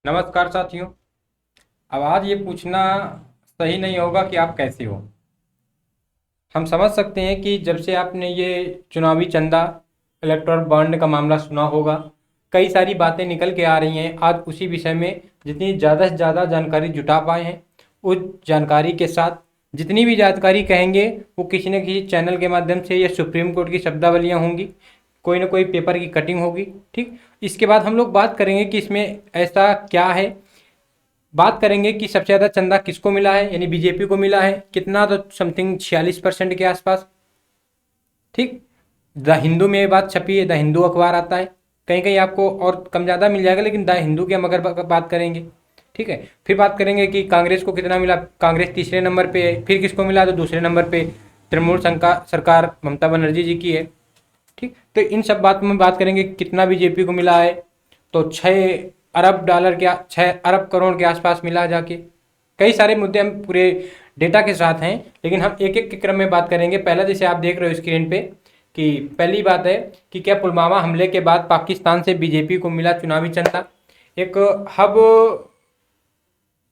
नमस्कार साथियों। अब आज ये पूछना सही नहीं होगा कि आप कैसे हो। हम समझ सकते हैं कि जब से आपने ये चुनावी चंदा इलेक्टोरल बॉन्ड का मामला सुना होगा, कई सारी बातें निकल के आ रही हैं। आज उसी विषय में जितनी ज़्यादा से ज़्यादा जानकारी जुटा पाए हैं, उस जानकारी के साथ जितनी भी जानकारी कहेंगे वो किसी न किसी चैनल के माध्यम से या सुप्रीम कोर्ट की शब्दावलियाँ होंगी, कोई ना कोई पेपर की कटिंग होगी। ठीक, इसके बाद हम लोग बात करेंगे कि इसमें ऐसा क्या है। बात करेंगे कि सबसे ज़्यादा चंदा किसको मिला है, यानी बीजेपी को मिला है कितना, तो समथिंग 46% के आसपास। ठीक, द हिंदू में ये बात छपी है, द हिंदू अखबार आता है। कहीं कहीं आपको और कम ज़्यादा मिल जाएगा, लेकिन द हिंदू की हम अगर बात करेंगे, ठीक है। फिर बात करेंगे कि कांग्रेस को कितना मिला। कांग्रेस तीसरे नंबर पे है। फिर किसको मिला, तो दूसरे नंबर पे तृणमूल सरकार ममता बनर्जी जी की है। ठीक, तो इन सब बात में बात करेंगे कितना बीजेपी को मिला है। तो 6 अरब डॉलर के 6 अरब करोड़ के आसपास मिला जाके। कई सारे मुद्दे हम पूरे डेटा के साथ हैं, लेकिन हम एक एक के क्रम में बात करेंगे। पहला जैसे आप देख रहे हो स्क्रीन पे कि पहली बात है कि क्या पुलवामा हमले के बाद पाकिस्तान से बीजेपी को मिला चुनावी चंदा। एक हब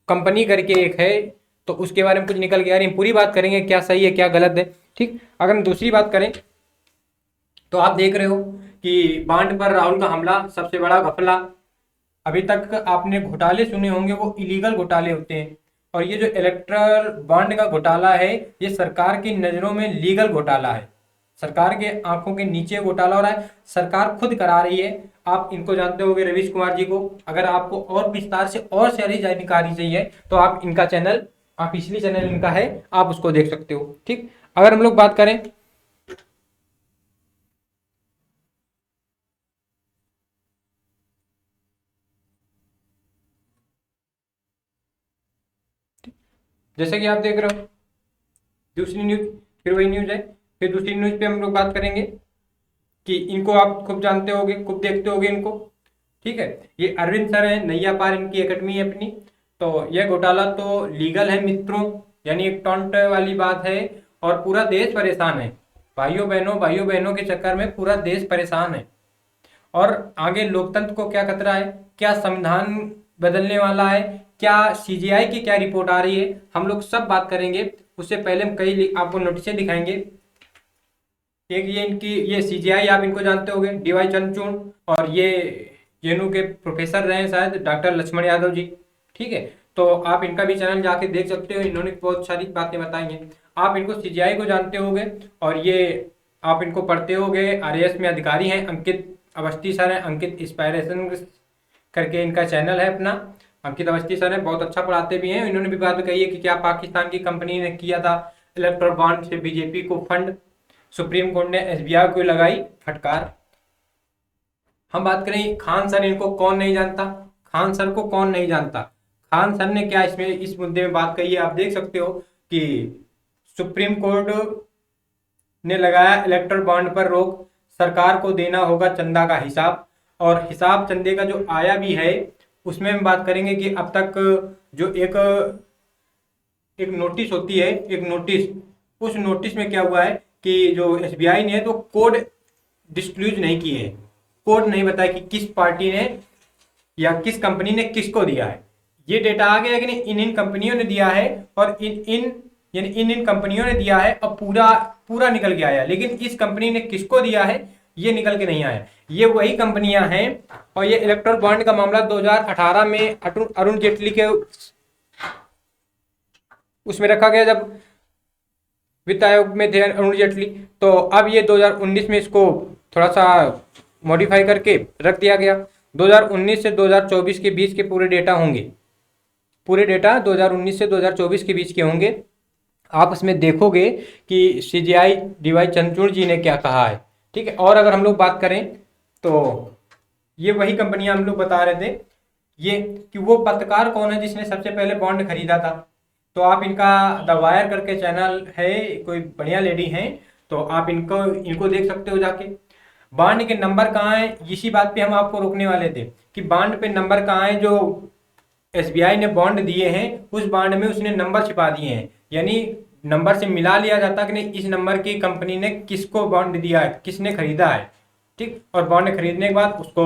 कंपनी करके एक है, तो उसके बारे में कुछ निकल गया। हम पूरी बात करेंगे क्या सही है क्या गलत है। ठीक, अगर हम दूसरी बात करें तो आप देख रहे हो कि बांड पर राहुल का हमला सबसे बड़ा घपला। अभी तक आपने घोटाले सुने होंगे, वो इलीगल घोटाले होते हैं। और ये जो इलेक्ट्रल बॉन्ड का घोटाला है, ये सरकार की नज़रों में लीगल घोटाला है। सरकार के आंखों के नीचे घोटाला हो रहा है, सरकार खुद करा रही है। आप इनको जानते होंगे, रवीश कुमार जी को। अगर आपको और विस्तार से और सारी जानकारी चाहिए तो आप इनका चैनल, ऑफिशियली चैनल इनका है, आप उसको देख सकते हो। ठीक, अगर हम लोग बात करें जैसे कि आप देख रहे हो दूसरी न्यूज, फिर वही न्यूज है। फिर दूसरी न्यूज पे हम लोग बात करेंगे कि इनको आप खूब जानते होगे, खूब देखते होगे इनको। ठीक है, ये अरविंद सर हैं, नैया पार इनकी एकेडमी है अपनी। तो यह घोटाला तो लीगल है मित्रों, यानी एक टॉन्ट वाली बात है। और पूरा देश परेशान है। भाइयों बहनों के चक्कर में पूरा देश परेशान है। और आगे लोकतंत्र को क्या खतरा है, क्या संविधान बदलने वाला है, क्या सीजीआई की क्या रिपोर्ट आ रही है, हम लोग सब बात करेंगे। उससे पहले हम कई आपको नोटिसें दिखाएंगे। एक ये इनकी, ये सीजीआई आप इनको जानते होंगे, डीवाई चंद्रचूड़। और ये जेएनयू के प्रोफेसर रहे हैं शायद, डॉक्टर लक्ष्मण यादव जी। ठीक है, तो आप इनका भी चैनल जाके देख सकते हो, इन्होंने बहुत सारी बातें बताई हैं। आप इनको सीजीआई को जानते होंगे, और ये आप इनको पढ़ते होंगे। आरएएस में अधिकारी हैं, अंकित अवस्थी सर हैं, अंकित इंस्पायरेशन करके इनका चैनल है अपना। अंकित अवस्थी सर हैं, बहुत अच्छा पढ़ाते भी हैं। इन्होंने भी बात कही है कि क्या पाकिस्तान की कंपनी ने किया था इलेक्ट्रल बॉन्ड से बीजेपी को फंड। सुप्रीम कोर्ट ने एसबीआई को लगाई फटकार। हम बात करें खान सर, इनको कौन नहीं जानता। खान सर को कौन नहीं जानता। खान सर ने क्या इसमें इस मुद्दे में बात कही है, आप देख सकते हो कि सुप्रीम कोर्ट ने लगाया इलेक्ट्रल बॉन्ड पर रोक, सरकार को देना होगा चंदा का हिसाब। और हिसाब चंदे का जो आया भी है, उसमें हम बात करेंगे कि अब तक जो एक एक नोटिस होती है, एक नोटिस, उस नोटिस में क्या हुआ है कि जो एसबीआई ने तो कोड डिस्क्लोज नहीं किए हैं। कोड नहीं बताया कि किस पार्टी ने या किस कंपनी ने किसको दिया है। ये डेटा आ गया कि नहीं, इन इन कंपनियों ने दिया है, और इन इन यानी इन इन कंपनियों ने दिया है, और पूरा पूरा निकल के आया। लेकिन इस कंपनी ने किसको दिया है ये निकल के नहीं आया। ये वही कंपनियां हैं। और ये इलेक्ट्रल बॉन्ड का मामला 2018 में अरुण जेटली के उसमें रखा गया, जब वित्त आयोग में थे अरुण जेटली। तो अब ये 2019 में इसको थोड़ा सा मॉडिफाई करके रख दिया गया। 2019 से 2024 के बीच के पूरे डेटा होंगे। पूरे डेटा 2019 से 2024 के बीच के होंगे। आप उसमें देखोगे कि सीजीआई डीवाई चंद्रचूड़ जी ने क्या कहा है। ठीक है, और अगर हम लोग बात करें तो ये वही कंपनियां हम लोग बता रहे थे, ये कि वो पत्रकार कौन है जिसने सबसे पहले बॉन्ड खरीदा था। तो आप इनका द वायर करके चैनल है, कोई बढ़िया लेडी हैं, तो आप इनको इनको देख सकते हो जाके। बॉन्ड के नंबर कहाँ हैं, इसी बात पे हम आपको रोकने वाले थे कि बॉन्ड पे नंबर कहाँ है। जो एसबीआई ने बॉन्ड दिए हैं, उस बॉन्ड में उसने नंबर छिपा दिए हैं, यानी नंबर से मिला लिया जाता कि नहीं इस नंबर की कंपनी ने किसको बॉन्ड दिया है, किसने खरीदा है। ठीक, और बॉन्ड खरीदने के बाद उसको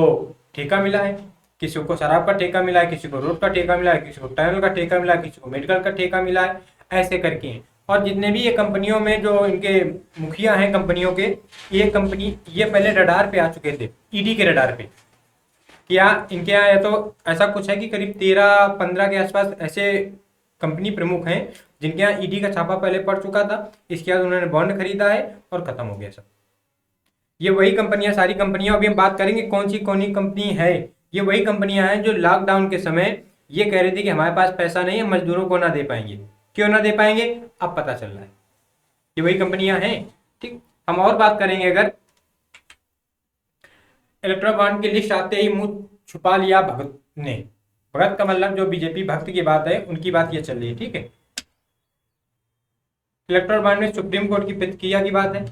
ठेका मिला है। किसी को शराब का ठेका मिला है, किसी को रोड का ठेका मिला है, किसी को टनल का ठेका मिला है, किसी को मेडिकल का ठेका मिला है, ऐसे करके हैं। और जितने भी ये कंपनियों में जो इनके मुखिया हैं कंपनियों के, ये पहले रडार पे आ चुके थे, ईडी के रडार पे। क्या इनके यहाँ या तो ऐसा कुछ है कि करीब 13-15 के आसपास ऐसे कंपनी प्रमुख हैं जिनके यहाँ ईडी का छापा पहले पड़ चुका था। इसके बाद उन्होंने बॉन्ड खरीदा है और खत्म हो गया सब। ये वही कंपनियां, सारी कंपनियां, अभी हम बात करेंगे कौन सी कंपनी है। ये वही कंपनियां हैं जो लॉकडाउन के समय ये कह रही थी कि हमारे पास पैसा नहीं है, मजदूरों को ना दे पाएंगे। क्यों ना दे पाएंगे अब पता चल रहा है, ये वही कंपनियां हैं। ठीक, हम और बात करेंगे। अगर इलेक्ट्रल बॉन्ड की लिस्ट आते ही मुंह छुपा लिया भगत ने। भगत का मतलब जो बीजेपी भक्त की बात है, उनकी बात ये चल रही है। ठीक है, इलेक्ट्रल बॉन्ड में सुप्रीम कोर्ट की प्रतिक्रिया की बात है।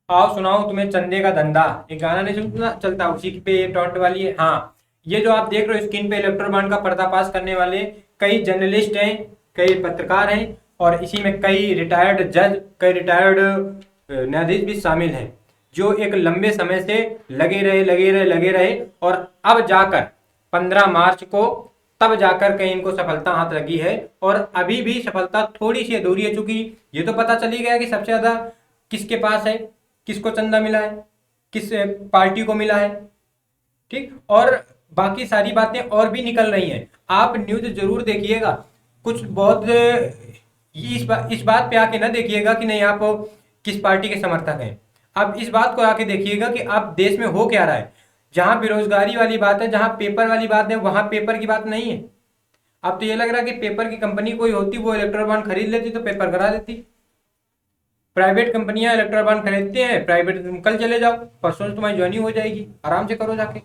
आओ सुनाओ तुम्हें चंदे का धंधा, एक गाना नहीं सुनना चलता, उसी पे ये टॉन्ट वाली है। हाँ, ये जो आप देख रहे हो स्क्रीन पे, इलेक्ट्रल बॉन्ड का पर्दाफाश करने वाले कई जर्नलिस्ट हैं, कई पत्रकार हैं, और इसी में कई रिटायर्ड जज, कई रिटायर्ड न्यायाधीश भी शामिल हैं, जो एक लंबे समय से लगे रहे और अब जाकर 15 मार्च को तब जाकर कहीं इनको सफलता हाथ लगी है। और अभी भी सफलता थोड़ी सी अधूरी है, चूंकि ये तो पता चल ही गया कि सबसे ज्यादा किसके पास है, किसको चंदा मिला है, किस पार्टी को मिला है। ठीक, और बाकी सारी बातें और भी निकल रही हैं। आप न्यूज जरूर देखिएगा, कुछ बहुत इस बात पे आके ना देखिएगा कि नहीं आप किस पार्टी के समर्थक हैं। आप इस बात को आके देखिएगा कि आप देश में हो क्या रहा है। जहां बेरोजगारी वाली बात है, जहां पेपर वाली बात है, वहां पेपर की बात नहीं है। अब तो ये लग रहा है कि पेपर की कंपनी कोई होती, वो इलेक्ट्रल बॉन्ड खरीद लेती तो पेपर करा देती। प्राइवेट कंपनियां इलेक्ट्रल बॉन्ड खरीदते हैं, प्राइवेट तुम कल चले जाओ, परसों से तुम्हारी ज्वाइनिंग हो जाएगी, आराम से करो जाके।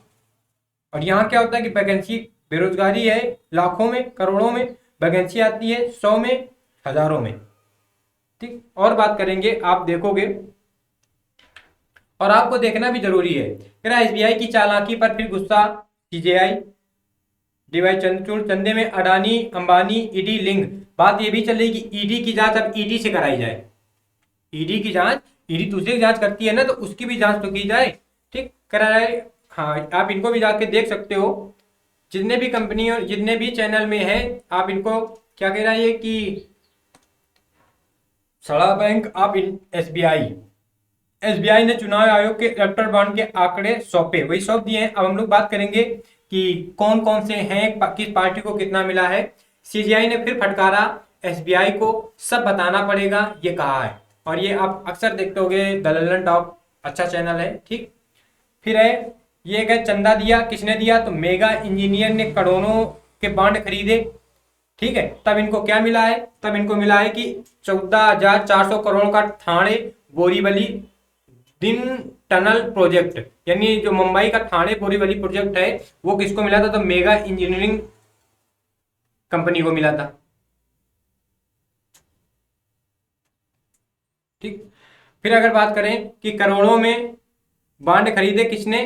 और यहाँ क्या होता है कि वैकेंसी, बेरोजगारी है लाखों में, करोड़ों में, वैकेंसी आती है 100 में, हजारों में। ठीक, और बात करेंगे, आप देखोगे और आपको देखना भी जरूरी है। एसबीआई की चालाकी पर फिर गुस्सा सीजेआई, डीवाई चंद्रचूड़, चंदे में अडानी अंबानी ईडी लिंक। बात ये भी चल रही कि ईडी की जांच अब ईडी से कराई जाए। ईडी की जांच, ईडी दूसरे की जांच करती है ना, तो उसकी भी जांच तो की जाए। ठीक, कराए। हाँ, आप इनको भी जाके देख सकते हो, जितने भी कंपनी और जितने भी चैनल में है। आप इनको क्या कह रहा है कि सड़ा बैंक, आप एसबीआई ने चुनाव आयोग के इलेक्टोरल बॉन्ड के आंकड़े सौंपे, वही सौंप दिए हैं। अब हम लोग बात करेंगे कि कौन कौन से हैं, किस पार्टी को कितना मिला है। सीजीआई ने फिर फटकारा एसबीआई को, सब बताना पड़ेगा, ये कहा है। और ये आप अक्सर देखते होगे, द लल्लन टॉप अच्छा चैनल है। ठीक, फिर है ये है चंदा दिया, किसने दिया, तो मेगा इंजीनियर ने करोड़ों के बॉन्ड खरीदे। ठीक है, तब इनको क्या मिला है, तब इनको मिला है कि 14,400 करोड़ का ठाणे बोरीवली दिन टनल प्रोजेक्ट, यानी जो मुंबई का ठाणे बोरीवली प्रोजेक्ट है, वो किसको मिला था, तो मेगा इंजीनियरिंग कंपनी को मिला था। ठीक, फिर अगर बात करें कि करोड़ों में बॉन्ड खरीदे किसने,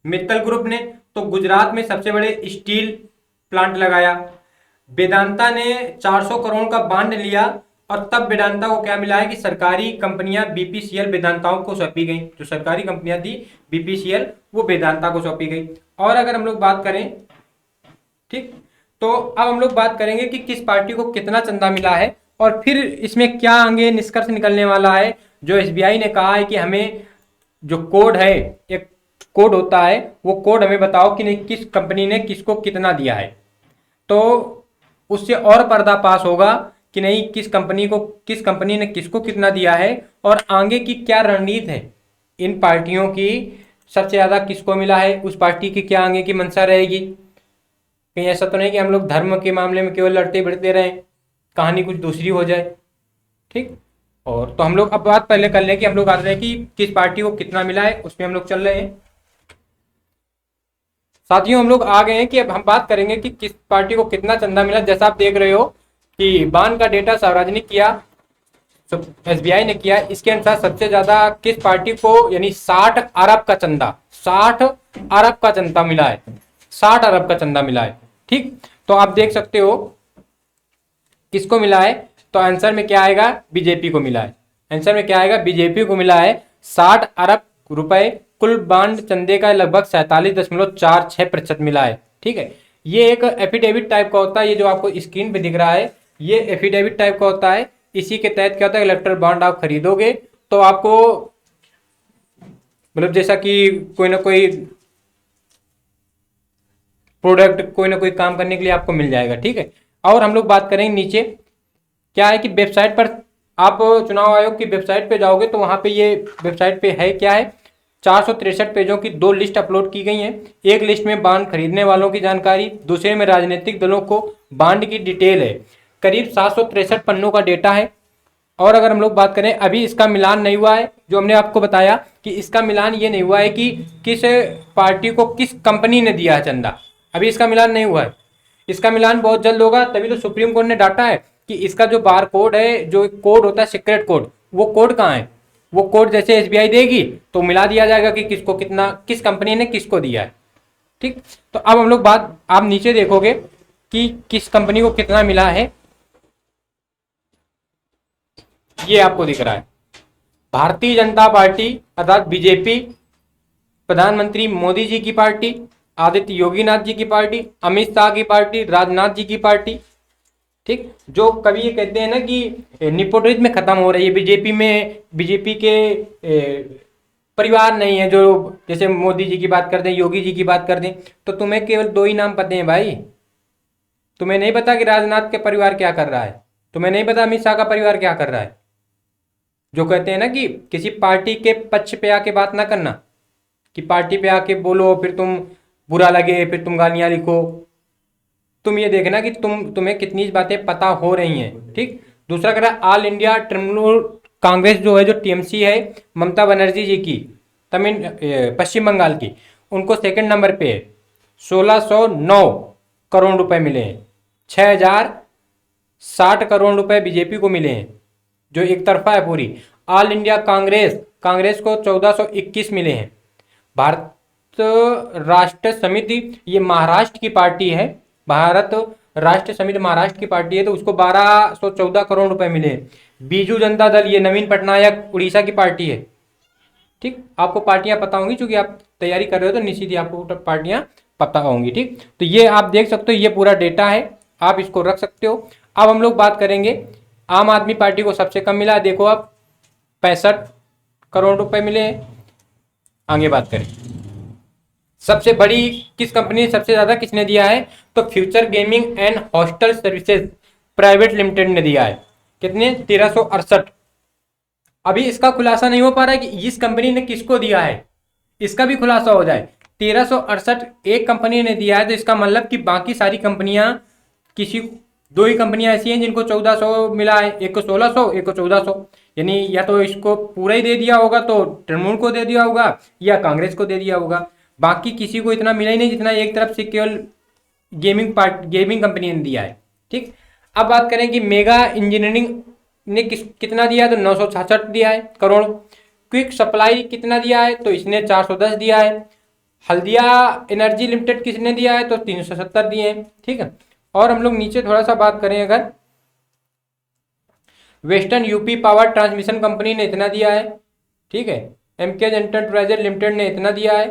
मित्तल ग्रुप ने, तो गुजरात में सबसे बड़े स्टील प्लांट लगाया। वेदांता ने 400 करोड़ का बॉन्ड लिया, और तब वेदांता को क्या मिला है कि सरकारी कंपनियां बीपीसीएल वेदांताओं को सौंपी गई। जो सरकारी कंपनियां थी बीपीसीएल, वो वेदांता को सौंपी गई। और अगर हम लोग बात करें, ठीक, तो अब हम लोग बात करेंगे कि किस पार्टी को कितना चंदा मिला है, और फिर इसमें क्या आगे निष्कर्ष निकलने वाला है। जो एसबीआई ने कहा है कि हमें जो कोड है, एक कोड होता है, वो कोड हमें बताओ कि नहीं किस कंपनी ने किसको कितना दिया है, तो उससे और पर्दाफाश होगा कि नहीं किस कंपनी ने किसको कितना दिया है, और आगे की क्या रणनीति है इन पार्टियों की, सबसे ज्यादा किसको मिला है, उस पार्टी की क्या आगे की मंशा रहेगी। कहीं ऐसा तो नहीं कि हम लोग धर्म के मामले में केवल लड़ते भिड़ते रहें, कहानी कुछ दूसरी हो जाए। ठीक, और तो हम लोग अब बात पहले कर लें कि हम लोग आते हैं कि किस पार्टी को कितना मिला है, उसमें हम लोग चल रहे हैं। साथियों, हम लोग आ गए हैं कि अब हम बात करेंगे कि किस पार्टी को कितना चंदा मिला। जैसा आप देख रहे हो कि बॉन्ड का डेटा सार्वजनिक किया, एसबीआई ने किया, इसके अनुसार सबसे ज्यादा किस पार्टी को, यानी 60 अरब का चंदा, 60 अरब का चंदा मिला है, 60 अरब का चंदा मिला है। ठीक, तो आप देख सकते हो किसको मिला है, तो आंसर में क्या आएगा, बीजेपी को मिला है। आंसर में क्या आएगा, बीजेपी को मिला है 60 अरब रुपए कुल बांड चंदे का लगभग 47.46% मिला है। ठीक है, ये एक एफिडेविट टाइप का होता है, ये जो आपको स्क्रीन पे दिख रहा है ये एफिडेविट टाइप का होता है। इसी के तहत क्या होता है, इलेक्ट्रल बॉन्ड आप खरीदोगे तो आपको मतलब जैसा कि कोई ना कोई प्रोडक्ट, कोई ना कोई काम करने के लिए आपको मिल जाएगा। ठीक है, और हम लोग बात करेंगे नीचे क्या है कि वेबसाइट पर आप चुनाव आयोग की वेबसाइट पे जाओगे तो वहां पे ये वेबसाइट पे है क्या है, 463 पेजों की 2 लिस्ट अपलोड की गई हैं। एक लिस्ट में बांड खरीदने वालों की जानकारी, दूसरे में राजनीतिक दलों को बांड की डिटेल है। करीब 763 पन्नों का डेटा है। और अगर हम लोग बात करें, अभी इसका मिलान नहीं हुआ है, जो हमने आपको बताया कि इसका मिलान ये नहीं हुआ है कि किस पार्टी को किस कंपनी ने दिया है चंदा, अभी इसका मिलान नहीं हुआ है। इसका मिलान बहुत जल्द होगा, तभी तो सुप्रीम कोर्ट ने डांटा है कि इसका जो बार कोड है, जो कोड होता है सीक्रेट कोड, वो कोड कहाँ है, वो कोड जैसे एसबीआई देगी तो मिला दिया जाएगा कि किसको कितना, किस कंपनी ने किसको दिया है। ठीक, तो अब हम लोग बात, आप नीचे देखोगे कि किस कंपनी को कितना मिला है, ये आपको दिख रहा है। भारतीय जनता पार्टी अर्थात बीजेपी, प्रधानमंत्री मोदी जी की पार्टी, आदित्य योगीनाथ जी की पार्टी, अमित शाह की पार्टी, राजनाथ जी की पार्टी। ठीक, जो कभी ये कहते हैं ना कि निपोटिज्म में खत्म हो रही है, बीजेपी में बीजेपी के परिवार नहीं है, जो जैसे मोदी जी की बात कर दें, योगी जी की बात कर दें, तो तुम्हें केवल 2 ही नाम पते हैं भाई। तुम्हें नहीं पता कि राजनाथ के परिवार क्या कर रहा है, तुम्हें नहीं पता अमित शाह का परिवार क्या कर रहा है। जो कहते हैं ना कि किसी पार्टी के पक्ष पे आके बात ना करना, कि पार्टी पे आके बोलो फिर तुम बुरा लगे, फिर तुम गालियां लिखो। तुम ये देखना कि तुम्हें कितनी बातें पता हो रही हैं। ठीक, दूसरा कह रहा है ऑल इंडिया तृणमूल कांग्रेस जो है, जो टीएमसी है, ममता बनर्जी जी की, पश्चिम बंगाल की, उनको सेकंड नंबर पे है। 1609 करोड़ रुपए मिले हैं। 6060 करोड़ रुपए बीजेपी को मिले हैं, जो एक तरफा है पूरी। ऑल इंडिया कांग्रेस, कांग्रेस को 1421 मिले हैं। भारत राष्ट्र समिति, ये महाराष्ट्र की पार्टी है, भारत राष्ट्र समिति महाराष्ट्र की पार्टी है, तो उसको 1214 करोड़ रुपए मिले हैं। बीजू जनता दल, ये नवीन पटनायक उड़ीसा की पार्टी है। ठीक, आपको पार्टियां पता होंगी, क्योंकि आप तैयारी कर रहे हो तो निश्चित ही आपको पार्टियां पता होंगी। ठीक, तो ये आप देख सकते हो, ये पूरा डेटा है, आप इसको रख सकते हो। अब हम लोग बात करेंगे, आम आदमी पार्टी को सबसे कम मिला है, देखो आप 65 करोड़ रुपए मिले हैं। आगे बात करें, सबसे बड़ी किस कंपनी सबसे ज्यादा किसने दिया है, तो future gaming and hostel services private limited ने दिया है। कितने, 1368। अभी इसका खुलासा नहीं हो पा रहा है कि इस कंपनी ने किसको दिया है, इसका भी खुलासा हो जाए। 1368 एक कंपनी ने दिया है, तो इसका मतलब कि बाकी सारी कंपनियां, किसी 2 ही कंपनियां ऐसी हैं जिनको 1400 मिला है, एक को 1600, एक को 1400, यानी या तो इसको पूरा ही दे दिया होगा तो तृणमूल को दे दिया होगा, या कांग्रेस को दे दिया होगा। बाकी किसी को इतना मिला ही नहीं जितना एक तरफ से केवल गेमिंग कंपनी ने दिया है। ठीक, अब बात करें कि मेगा इंजीनियरिंग ने कितना दिया है, तो 966 दिया है करोड़। क्विक सप्लाई कितना दिया है, तो इसने 410 दिया है। हल्दिया एनर्जी लिमिटेड किसने दिया है, तो 370 दिए हैं। ठीक है, और हम लोग नीचे थोड़ा सा बात करें, अगर western UP power transmission company ने इतना दिया है। ठीक है, एमकेज एंटरप्राइजेज लिमिटेड ने इतना दिया है।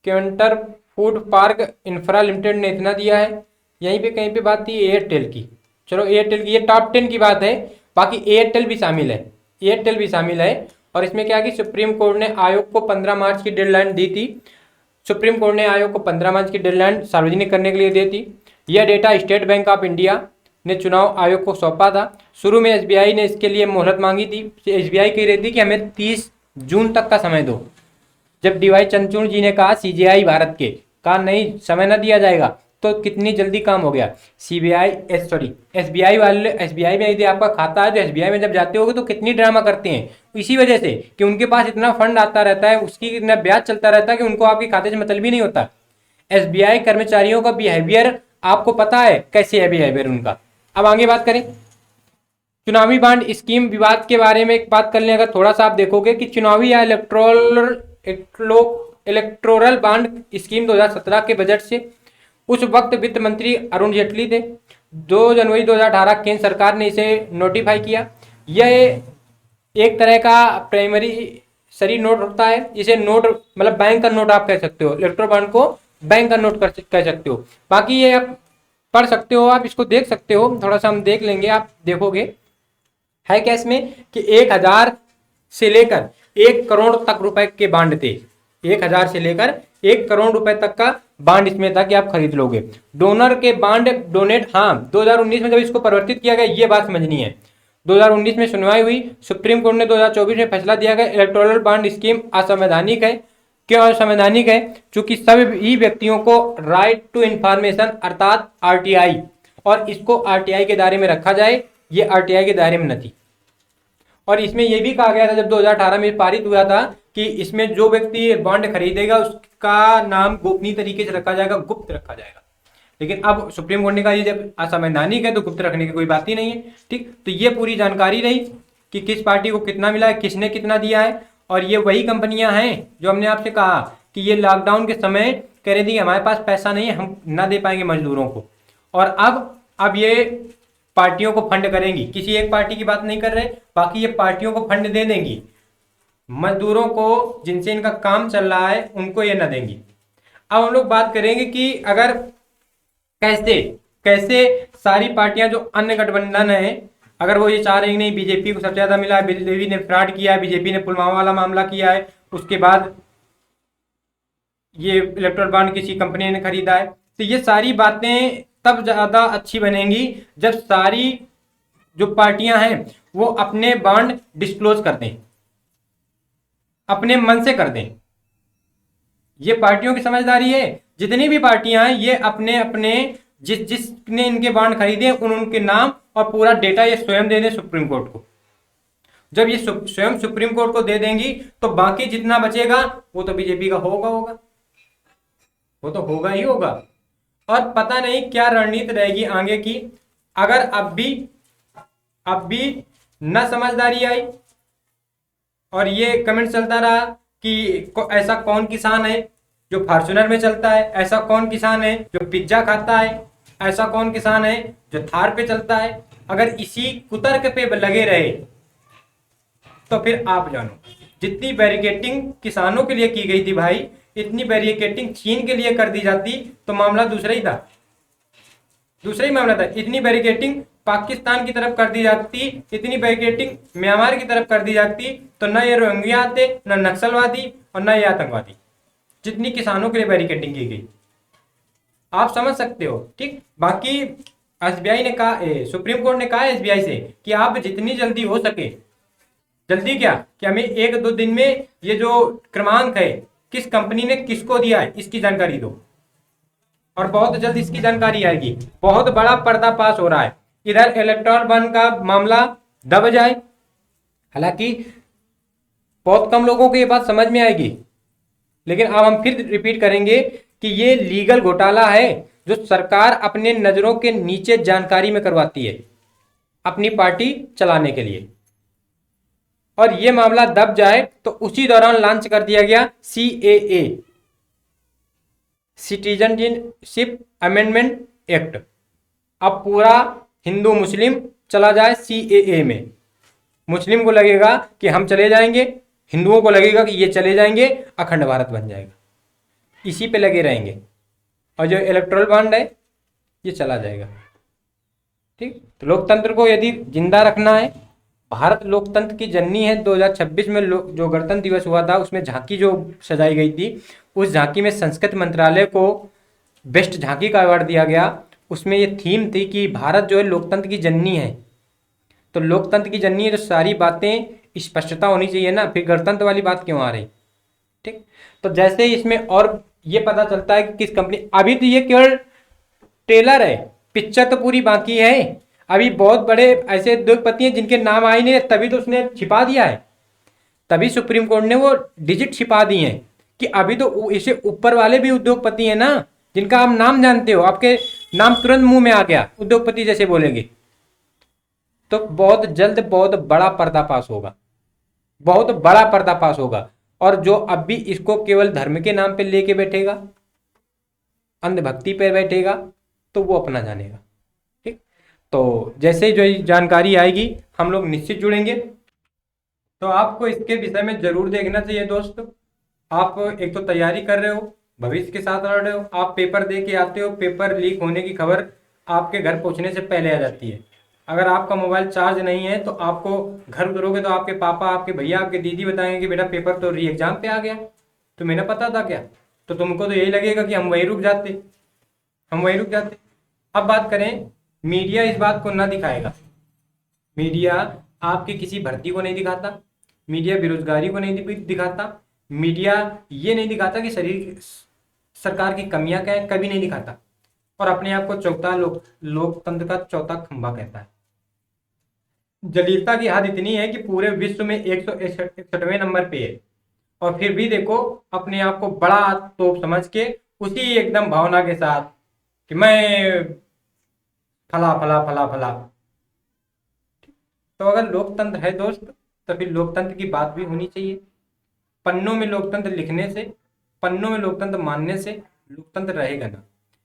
केवंटर फूड पार्क इंफ्रा लिमिटेड ने इतना दिया है। यहीं पे कहीं पे बात थी एयरटेल की, चलो एयरटेल की, ये टॉप 10 की बात है, बाकी एयरटेल भी शामिल है, एयरटेल भी शामिल है। और इसमें क्या कि सुप्रीम कोर्ट ने आयोग को 15 मार्च की डेडलाइन दी थी, सुप्रीम कोर्ट ने आयोग को 15 मार्च की डेडलाइन सार्वजनिक करने के लिए दी थी। यह data state bank of India ने चुनाव आयोग को सौंपा था। शुरू में एसबीआई ने इसके लिए मोहलत मांगी थी, एसबीआई कह रही थी कि हमें 30 जून तक का समय दो। जब डीवाई चंद्रचूड़ जी ने कहा सीजेआई भारत के, कहा नहीं समय न दिया जाएगा, तो कितनी जल्दी काम हो गया। एसबीआई वाले, एसबीआई में यदि आपका खाता है तो एसबीआई में जब जाते होगे तो कितनी ड्रामा करते हैं, इसी वजह से कि उनके पास इतना फंड आता रहता है, उसकी इतना ब्याज चलता रहता है कि उनको आपके खाते से मतलब ही नहीं होता। एसबीआई कर्मचारियों का बिहेवियर आपको पता है कैसे है बिहेवियर उनका। अब आगे बात करें, चुनावी बांड स्कीम विवाद के बारे में एक बात कर लें। अगर थोड़ा सा आप देखोगे कि चुनावी या इलेक्टोरल बांड स्कीम 2017 के बजट से उस वक्त वित्त मंत्री अरुण जेटली थे। 2 जनवरी 2018 केंद्र सरकार ने इसे नोटिफाई किया। यह एक तरह का प्राइमरी सरी नोट होता है, इसे नोट मतलब बैंक का नोट आप कह सकते हो, इलेक्ट्रो बॉन्ड को बैंक का नोट कह सकते हो। बाकी ये आप पढ़ सकते हो, आप इसको देख सकते हो, थोड़ा सा हम देख लेंगे, आप देखोगे है क्या इसमें कि 1,000 से लेकर 1 करोड़ तक रुपए के बांड थे। 1,000 से लेकर 1 करोड़ रुपए तक का बांड इसमें था कि आप खरीद लोगे। डोनर के बांड डोनेट, हाँ 2019 में जब इसको परिवर्तित किया गया, ये बात समझनी है। 2019 में सुनवाई हुई, सुप्रीम कोर्ट ने 2024 में फैसला दिया गया इलेक्टोरल बांड स्कीम असंवैधानिक है। क्यों असंवैधानिक है? चूंकि सभी व्यक्तियों को राइट टू इंफॉर्मेशन अर्थात आरटीआई, और इसको आरटीआई के दायरे में रखा जाए, ये आरटीआई के दायरे में न थी। और इसमें यह भी कहा गया था जब 2018 में पारित हुआ था कि इसमें जो व्यक्ति बॉन्ड खरीदेगा उसका नाम गोपनीय तरीके से रखा जाएगा, गुप्त रखा जाएगा। लेकिन अब सुप्रीम कोर्ट ने कहा ये जब असंवैधानिक है तो गुप्त रखने की कोई बात ही नहीं है। ठीक, तो ये पूरी जानकारी रही कि किस पार्टी को कितना मिला है, किसने कितना दिया है। और ये वही कंपनियां हैं जो हमने आपसे कहा कि ये लॉकडाउन के समय कह रही थी हमारे पास पैसा नहीं है, हम ना दे पाएंगे मजदूरों को, और अब ये पार्टियों को फंड करेंगी। किसी एक पार्टी की बात नहीं कर रहे, बाकी ये पार्टियों को फंड दे देंगी, मजदूरों को जिनसे इनका काम चल रहा है उनको ये न देंगी। अब हम लोग बात करेंगे कि अगर कैसे कैसे सारी पार्टियां जो अन्य गठबंधन है, अगर वो ये चाह रही नहीं बीजेपी को सबसे ज्यादा मिला है, बीजेपी ने फ्रॉड किया है, बीजेपी ने पुलवामा वाला मामला किया है, उसके बाद ये इलेक्ट्रल बॉन्ड किसी कंपनी ने खरीदा है, तो ये सारी बातें तब ज्यादा अच्छी बनेंगी जब सारी जो पार्टियां हैं वो अपने बॉन्ड डिस्क्लोज कर दें, अपने मन से कर दें। ये पार्टियों की समझदारी है। जितनी भी पार्टियां हैं ये अपने अपने जिसने इनके बॉन्ड खरीदे उनके नाम और पूरा डेटा ये स्वयं दे दें सुप्रीम कोर्ट को। जब ये स्वयं सुप्रीम कोर्ट को दे देंगी तो बाकी जितना बचेगा वो तो बीजेपी का होगा, वो तो होगा ही होगा। और पता नहीं क्या रणनीति रहेगी आगे की। अगर अब भी न समझदारी आई और ये कमेंट चलता रहा कि ऐसा कौन किसान है जो फॉर्च्यूनर में चलता है, ऐसा कौन किसान है जो पिज्जा खाता है, ऐसा कौन किसान है जो थार पे चलता है, अगर इसी कुतर्क पे लगे रहे तो फिर आप जानो जितनी बैरिकेटिंग किसानों के लिए की गई थी भाई, इतनी बैरिकेटिंग चीन के लिए कर दी जाती तो मामला दूसरा ही था, दूसरा ही मामला था। इतनी बैरिकेटिंग पाकिस्तान की तरफ कर दी जाती, इतनी बैरिकेटिंग म्यांमार की तरफ कर दी जाती तो न ये रोहिंग्या आते, न नक्सलवादी और न ये आतंकवादी, जितनी किसानों के लिए बैरिकेटिंग की गई। आप समझ सकते हो। ठीक, बाकी एसबीआई ने कहा, सुप्रीम कोर्ट ने कहा एसबीआई से कि आप जितनी जल्दी हो सके, जल्दी क्या कि हमें 1-2 दिन में ये जो क्रमांक है किस कंपनी ने किसको दिया है इसकी जानकारी दो, और बहुत जल्द इसकी जानकारी आएगी। बहुत बड़ा पर्दाफाश हो रहा है, इधर इलेक्ट्रॉल बॉन्ड का मामला दब जाए। हालांकि बहुत कम लोगों को ये बात समझ में आएगी, लेकिन अब हम फिर रिपीट करेंगे कि ये लीगल घोटाला है जो सरकार अपने नजरों के नीचे जानकारी में करवाती है अपनी पार्टी चलाने के लिए। और ये मामला दब जाए तो उसी दौरान लॉन्च कर दिया गया CAA, सिटीजनशिप अमेंडमेंट एक्ट। अब पूरा हिंदू मुस्लिम चला जाए CAA में। मुस्लिम को लगेगा कि हम चले जाएंगे, हिंदुओं को लगेगा कि ये चले जाएंगे, अखंड भारत बन जाएगा, इसी पे लगे रहेंगे। और जो इलेक्टोरल बॉन्ड है ये चला जाएगा। ठीक, तो लोकतंत्र को यदि जिंदा रखना है, भारत लोकतंत्र की जननी है। 2026 में जो गणतंत्र दिवस हुआ था उसमें झांकी जो सजाई गई थी, उस झांकी में संस्कृति मंत्रालय को बेस्ट झांकी का अवार्ड दिया गया। उसमें ये थीम थी कि भारत जो है लोकतंत्र की जननी है। तो लोकतंत्र की जननी है तो सारी बातें स्पष्टता होनी चाहिए ना, फिर गणतंत्र वाली बात क्यों आ रही। ठीक, तो जैसे इसमें और ये पता चलता है कि किस कंपनी, अभी तो ये केवल ट्रेलर है, पिक्चर तो पूरी बाकी है। अभी बहुत बड़े ऐसे उद्योगपति हैं जिनके नाम आए नहीं, तभी तो उसने छिपा दिया है, तभी सुप्रीम कोर्ट ने वो डिजिट छिपा दी हैं कि अभी तो इसे ऊपर वाले भी उद्योगपति हैं ना, जिनका आप नाम जानते हो, आपके नाम तुरंत मुंह में आ गया, उद्योगपति जैसे बोलेंगे। तो बहुत जल्द बहुत बड़ा पर्दाफाश होगा, बहुत बड़ा पर्दाफाश होगा। और जो अब भी इसको केवल धर्म के नाम पे लेके बैठेगा, अंधभक्ति पे बैठेगा, तो वो अपना जानेगा। ठीक, तो जैसे जो जानकारी आएगी हम लोग निश्चित जुड़ेंगे। तो आपको इसके विषय में जरूर देखना चाहिए दोस्त। आप एक तो तैयारी कर रहे हो, भविष्य के साथ लड़ रहे हो, आप पेपर दे के आते हो, पेपर लीक होने की खबर आपके घर पहुंचने से पहले आ जाती है। अगर आपका मोबाइल चार्ज नहीं है तो आपको घर उतरोगे तो आपके पापा, आपके भैया, आपके दीदी बताएंगे कि बेटा पेपर तो री एग्जाम पे आ गया, तुम्हें ना पता था क्या? तो तुमको तो यही लगेगा कि हम वहीं रुक जाते, हम वहीं रुक जाते। अब बात करें, मीडिया इस बात को ना दिखाएगा। मीडिया आपकी किसी भर्ती को नहीं दिखाता, मीडिया बेरोजगारी को नहीं दिखाता, मीडिया ये नहीं दिखाता कि सरकार की कमियां क्या है, कभी नहीं दिखाता। और अपने आप को चौथा लोकतंत्र का चौथा खंभा कहता है। जलीलता की हद इतनी है कि पूरे विश्व में 161वें नंबर पे है, और फिर भी देखो अपने आप को बड़ा तोप समझ के उसी एकदम भावना के साथ कि मैं फला फला फला फला। तो अगर लोकतंत्र है दोस्त, तो फिर लोकतंत्र की बात भी होनी चाहिए। पन्नों में लोकतंत्र लिखने से, पन्नों में लोकतंत्र मानने से लोकतंत्र रहेगा ना।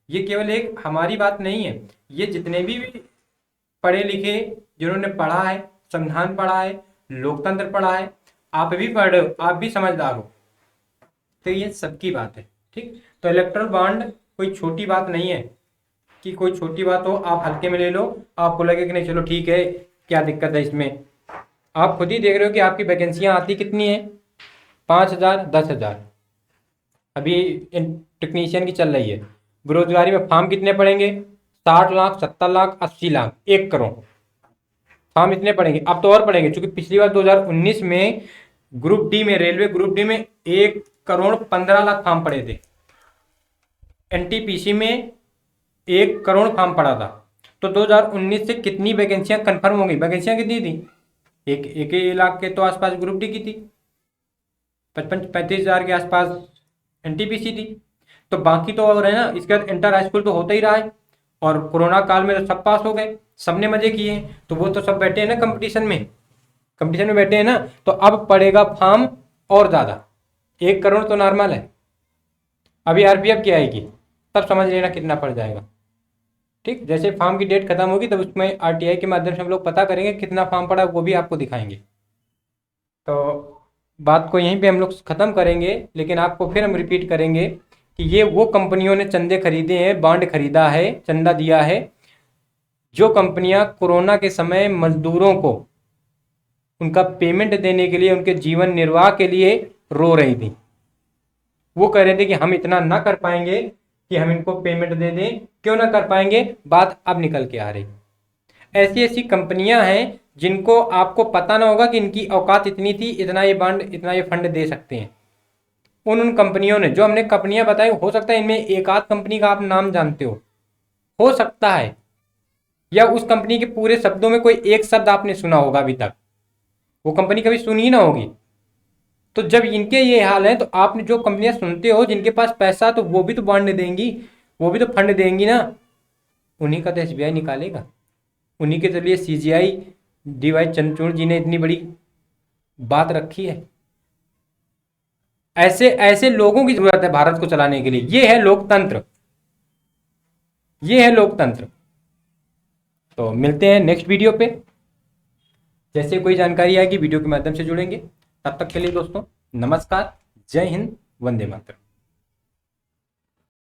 ये केवल एक हमारी बात नहीं है, ये जितने भी पढ़े लिखे, जिन्होंने पढ़ा है, संविधान पढ़ा है, लोकतंत्र पढ़ा है, आप भी पढ़ रहे हो, आप भी समझदार हो, तो ये सबकी बात है। ठीक, तो इलेक्ट्रल बॉन्ड कोई छोटी बात नहीं है कि कोई छोटी बात हो आप हल्के में ले लो, आपको लगे कि नहीं चलो ठीक है, क्या दिक्कत है इसमें। आप खुद ही देख रहे हो कि आपकी वैकेंसियां आती कितनी है, 5,000, 10,000। अभी टेक्नीशियन की चल रही है। बेरोजगारी में फॉर्म कितने पड़ेंगे? 60 लाख, 70 लाख, 80 लाख, 1 करोड़ फॉर्म इतने पड़ेंगे। अब तो और पड़ेंगे, क्योंकि पिछली बार 2019 में ग्रुप डी में, रेलवे ग्रुप डी में 1,15,00,000 फॉर्म पड़े थे। एनटीपीसी में 1 करोड़ फॉर्म पड़ा था। तो 2019 से कितनी वैकेंसियां कंफर्म हो गई? वैकेंसियां कितनी थी? एक लाख के तो आसपास ग्रुप डी की थी, 35,000 के आसपास एनटीपीसी थी। तो बाकी तो और है ना, इसके बाद इंटर हाई स्कूल तो होता ही रहा है, और कोरोना काल में तो सब पास हो गए, सबने मजे किए, तो वो तो सब बैठे हैं ना कंपटीशन में, कंपटीशन में बैठे हैं ना। तो अब पड़ेगा फॉर्म और ज्यादा, 1 करोड़ तो नॉर्मल है। अभी आरपीएफ की आएगी तब समझ लेना कितना पड़ जाएगा। ठीक, जैसे फॉर्म की डेट खत्म होगी तब उसमें आरटीआई के माध्यम से हम लोग पता करेंगे कितना फॉर्म पड़ा, वो भी आपको दिखाएंगे। तो बात को यहीं पे हम लोग खत्म करेंगे, लेकिन आपको फिर हम रिपीट करेंगे कि ये वो कंपनियों ने चंदे खरीदे हैं, बॉन्ड खरीदा है, चंदा दिया है, जो कंपनियां कोरोना के समय मजदूरों को उनका पेमेंट देने के लिए, उनके जीवन निर्वाह के लिए रो रही थी। वो कह रहे थे कि हम इतना ना कर पाएंगे कि हम इनको पेमेंट दे दें। क्यों ना कर पाएंगे? बात अब निकल के आ रही। ऐसी ऐसी कंपनियां हैं जिनको आपको पता ना होगा कि इनकी औकात इतनी थी, इतना ये बॉन्ड, इतना ये फंड दे सकते हैं। उन कंपनियों ने, जो हमने कंपनियां बताई, हो सकता है इनमें एक आध कंपनी का आप नाम जानते हो सकता है, या उस कंपनी के पूरे शब्दों में कोई एक शब्द आपने सुना होगा अभी तक, वो कंपनी कभी सुनी ही ना होगी। तो जब इनके ये हाल है, तो आपने जो कंपनियां सुनते हो जिनके पास पैसा, तो वो भी तो बॉन्ड देंगी, वो भी तो फंड देंगी ना। उन्हीं का तो एसबीआई निकालेगा, उन्हीं के जरिए सीजीआई डीवाई चंद्रचूड़ जी ने इतनी बड़ी बात रखी है। ऐसे ऐसे लोगों की जरूरत है भारत को चलाने के लिए। ये है लोकतंत्र, ये है लोकतंत्र। तो मिलते हैं नेक्स्ट वीडियो पे, जैसे कोई जानकारी आएगी वीडियो के माध्यम से जुड़ेंगे। तब तक के लिए दोस्तों नमस्कार, जय हिंद, वंदे मातरम।